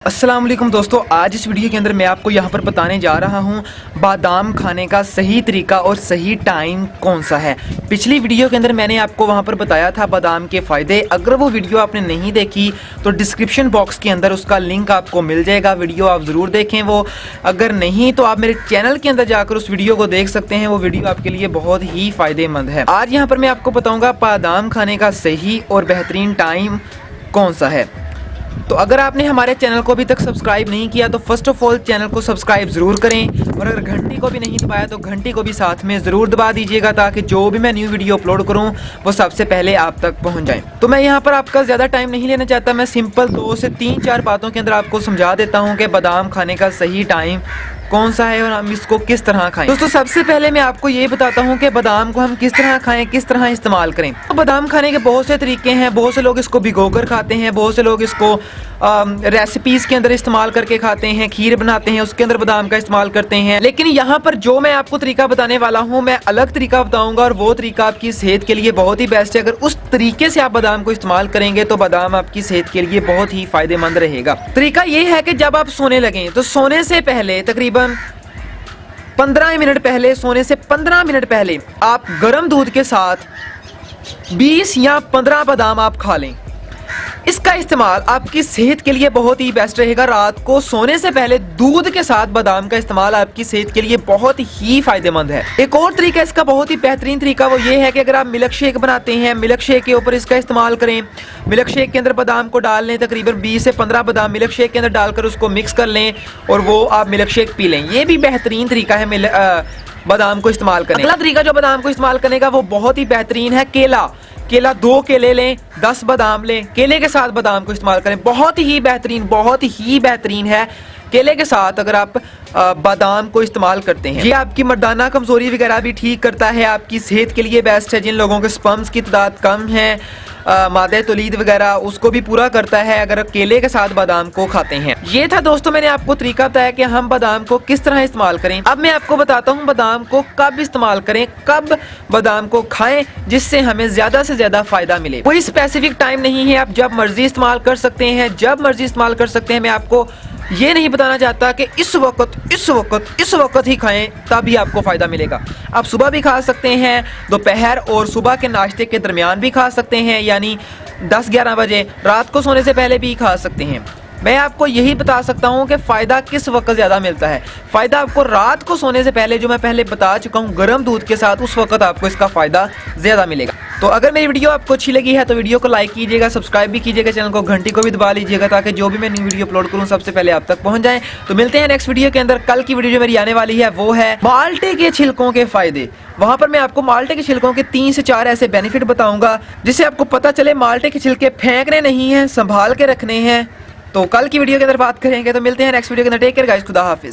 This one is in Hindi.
अस्सलाम वालेकुम दोस्तों, आज इस वीडियो के अंदर मैं आपको यहाँ पर बताने जा रहा हूँ बादाम खाने का सही तरीका और सही टाइम कौन सा है। पिछली वीडियो के अंदर मैंने आपको वहाँ पर बताया था बादाम के फ़ायदे। अगर वो वीडियो आपने नहीं देखी तो डिस्क्रिप्शन बॉक्स के अंदर उसका लिंक आपको मिल जाएगा, वीडियो आप ज़रूर देखें वो। अगर नहीं तो आप मेरे चैनल के अंदर जाकर उस वीडियो को देख सकते हैं, वो वीडियो आपके लिए बहुत ही फ़ायदेमंद है। आज यहाँ पर मैं आपको बताऊँगा बादाम खाने का सही और बेहतरीन टाइम कौन सा है। तो अगर आपने हमारे चैनल को अभी तक सब्सक्राइब नहीं किया तो फर्स्ट ऑफ ऑल चैनल को सब्सक्राइब ज़रूर करें, और अगर घंटी को भी नहीं दबाया तो घंटी को भी साथ में ज़रूर दबा दीजिएगा, ताकि जो भी मैं न्यू वीडियो अपलोड करूं वो सबसे पहले आप तक पहुंच जाए। तो मैं यहां पर आपका ज़्यादा टाइम नहीं लेना चाहता, मैं सिंपल 2 से 3-4 बातों के अंदर आपको समझा देता हूँ कि बादाम खाने का सही टाइम कौन सा है और हम इसको किस तरह खाएं। दोस्तों सबसे पहले मैं आपको ये बताता हूँ कि बादाम को हम किस तरह खाएं, किस तरह इस्तेमाल करें। तो बादाम खाने के बहुत से तरीके हैं। बहुत से लोग इसको भिगोकर खाते हैं, बहुत से लोग इसको रेसिपीज़ के अंदर इस्तेमाल करके खाते हैं, खीर बनाते हैं उसके अंदर बादाम का इस्तेमाल करते हैं। लेकिन यहाँ पर जो मैं आपको तरीका बताने वाला हूँ, मैं अलग तरीका बताऊँगा, और वो तरीका आपकी सेहत के लिए बहुत ही बेस्ट है। अगर उस तरीके से आप बादाम को इस्तेमाल करेंगे तो बादाम आपकी सेहत के लिए बहुत ही फ़ायदेमंद रहेगा। तरीका ये है कि जब आप सोने लगें तो सोने से पहले तकरीबन 15 मिनट पहले, सोने से 15 मिनट पहले आप गर्म दूध के साथ 20 या 15 बादाम आप खा लें। इसका इस्तेमाल आपकी सेहत के लिए बहुत ही बेस्ट रहेगा। रात को सोने से पहले दूध के साथ बादाम का इस्तेमाल आपकी सेहत के लिए बहुत ही फायदेमंद है। एक और तरीका इसका बहुत ही बेहतरीन तरीका वो ये है कि अगर आप मिल्क शेक बनाते हैं, मिल्क शेक के ऊपर इसका इस्तेमाल करें। मिल्क शेक के अंदर बादाम को डाल लें, तकरीबन 20 से 15 बादाम मिल्क शेक के अंदर डालकर उसको मिक्स कर लें और वो आप मिल्क शेक पी लें। ये भी बेहतरीन तरीका है बादाम को इस्तेमाल करने। अगला तरीका जो बादाम को इस्तेमाल करने का वो बहुत ही बेहतरीन है। केला 2 केले लें, 10 बादाम लें, केले के साथ बादाम को इस्तेमाल करें। बहुत ही बेहतरीन है। केले के साथ अगर आप बादाम को इस्तेमाल करते हैं, ये आपकी मर्दाना कमजोरी वगैरह भी ठीक करता है, आपकी सेहत के लिए बेस्ट है। जिन लोगों के स्पर्म्स की तादाद कम है, मादे तौलीद वगैरह, उसको भी पूरा करता है अगर आप केले के साथ बादाम को खाते हैं। ये था दोस्तों मैंने आपको तरीका बताया कि हम बादाम को किस तरह इस्तेमाल करें। अब मैं आपको बताता हूँ बादाम को कब इस्तेमाल करें, कब बादाम को खाएं जिससे हमें ज्यादा से ज्यादा फायदा मिले। कोई स्पेसिफिक टाइम नहीं है, आप जब मर्जी इस्तेमाल कर सकते हैं, जब मर्जी इस्तेमाल कर सकते हैं। मैं आपको ये नहीं बताना चाहता कि इस वक्त ही खाएं तभी आपको फ़ायदा मिलेगा। आप सुबह भी खा सकते हैं, दोपहर और सुबह के नाश्ते के दरमियान भी खा सकते हैं, यानी 10-11 बजे, रात को सोने से पहले भी खा सकते हैं। मैं आपको यही बता सकता हूँ कि फ़ायदा किस वक्त ज़्यादा मिलता है। फ़ायदा आपको रात को सोने से पहले, जो मैं पहले बता चुका हूँ, गर्म दूध के साथ, उस वक्त आपको इसका फ़ायदा ज़्यादा मिलेगा। तो अगर मेरी वीडियो आपको अच्छी लगी है तो वीडियो को लाइक कीजिएगा, सब्सक्राइब भी कीजिएगा, चैनल को घंटी को भी दबा लीजिएगा, ताकि जो भी मैं न्यू वीडियो अपलोड करूँ सबसे पहले आप तक पहुँच जाए। तो मिलते हैं नेक्स्ट वीडियो के अंदर। कल की वीडियो जो मेरी आने वाली है वो है माल्टे के छिलकों के फ़ायदे। वहाँ पर मैं आपको माल्टे के छिलकों के 3 से 4 ऐसे बेनिफिट बताऊँगा जिससे आपको पता चले माल्टे के छिलके फेंकने नहीं हैं, संभाल के रखने हैं। तो कल की वीडियो के अंदर बात करेंगे। तो मिलते हैं नेक्स्ट वीडियो के अंदर। टेक केयर गाइस, खुदा हाफिज़।